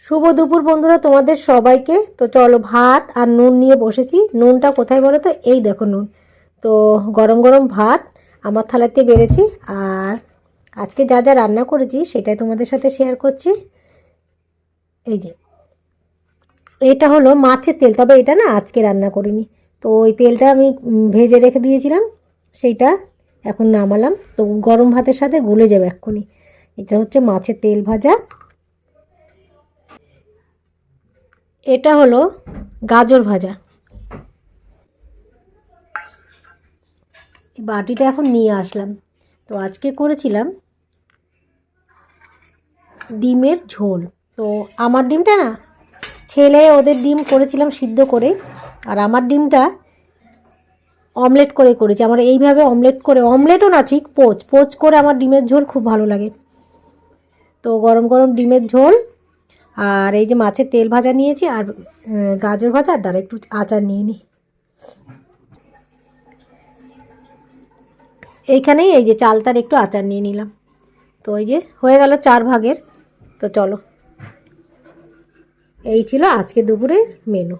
শুভ দুপুর বন্ধুরা, তোমাদের সবাইকে। তো চলো, ভাত আর নুন নিয়ে বসেছি। নুনটা কোথায় বলো তো? এই দেখো নুন। তো গরম গরম ভাত আমার থালাতে বেড়েছি। আর আজকে যা যা রান্না করেছি সেটাই তোমাদের সাথে শেয়ার করছি। এই যে, এটা হলো মাছের তেল, তবে এটা না আজকে রান্না করিনি। তো ওই তেলটা আমি ভেজে রেখে দিয়েছিলাম, সেইটা এখন নামালাম। তো গরম ভাতের সাথে গলে যাবে এক্ষুনি। এটা হচ্ছে মাছের তেল ভাজা। এটা হলো গাজর ভাজা। এই বাটিটা এখন নিয়ে আসলাম। তো আজকে করেছিলাম ডিমের ঝোল। তো আমার ডিমটা না, ছেলে ওদের ডিম করেছিলাম সিদ্ধ করে, আর আমার ডিমটা অমলেট করে করেছি। আমার এইভাবে অমলেট করে, অমলেটও না ঠিক, পোচ পোচ করে আমার ডিমের ঝোল খুব ভালো লাগে। তো গরম গরম ডিমের ঝোল, আর এই যে মাছের তেল ভাজা নিয়েছি, আর গাজর ভাজা, আর দ্বারা একটু আচার নিয়ে নিই। এইখানেই এই যে চালতার একটু আচার নিয়ে নিলাম। তো এই যে হয়ে গেল 4 ভাগের। তো চলো, এই ছিল আজকে দুপুরের মেনু।